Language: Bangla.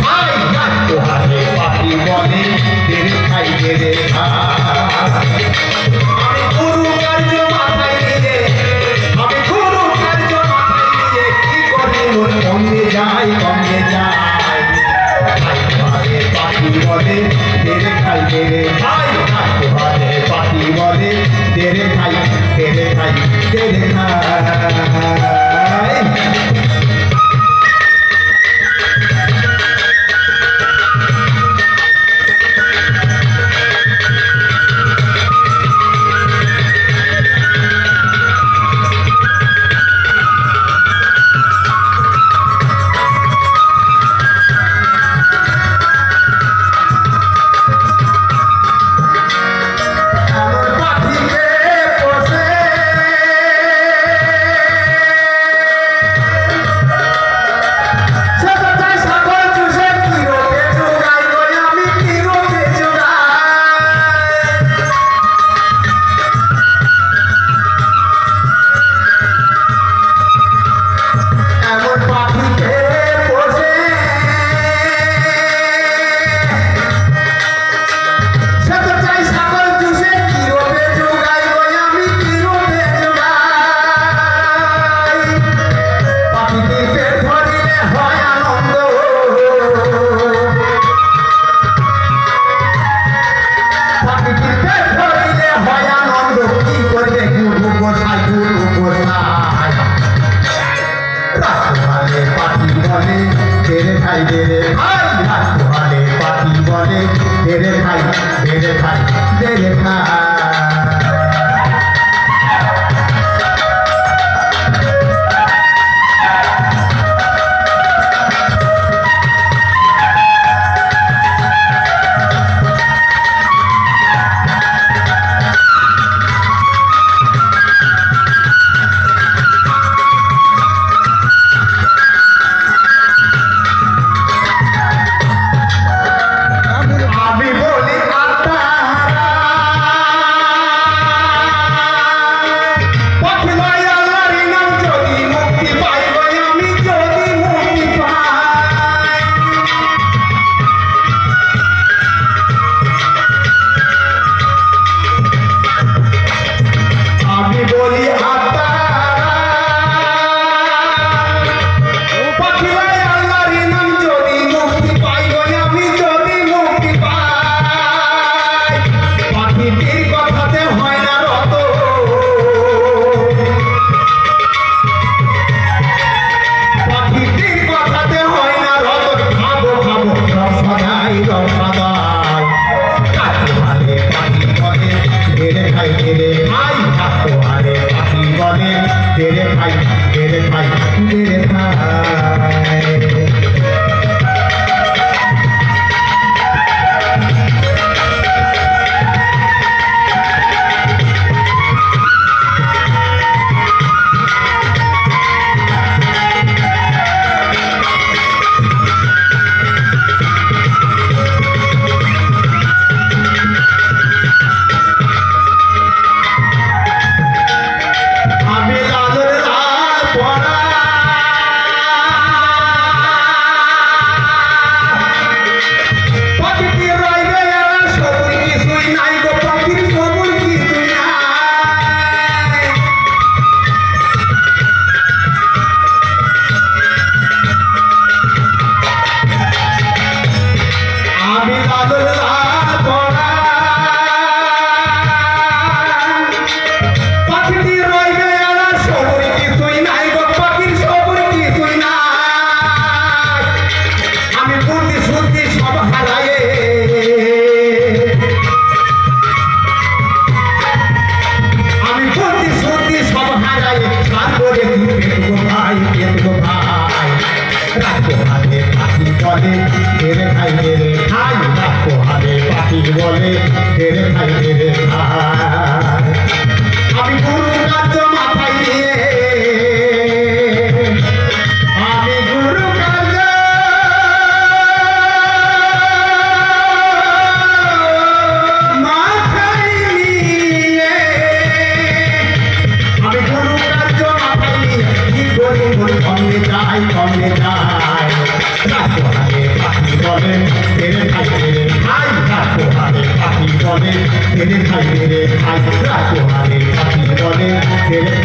ভাই পোহালে পাখি বলে তেরে খাই তেরে আমি গুরু কার্য মাথায় নিয়ে আমি গুরু কার্য মাথায় নিয়ে কি করি মন কমে যায় ভাই পোহালে পাখি বলে তেরে খাই তেরে ভাই পোহালে পাখি বলে তেরে খাই তেরে খাই তেরে খাই तेरे खाई तेरे भाई पोहाले पाखी बोले तेरे खाई तेरे खाई तेरे खाई तेरे भाई तेरे भाई तेरे भाई तेरे भाई तेरे भाई पोहाले पाखी बोले तेरे भाई तेरे भाई আমি গুরু কার্য মাথায় নিয়ে আমি গুরু কার্য মাথায় নিয়ে আমি গুরু কার্য মাথায় নিয়ে কি করি কমে যায় বলে তেরে খাই তেরে খাই রাখো হারে পাখি বলে তেরে খাই তেরে খাই রাখো হারে পাখি বলে তেরে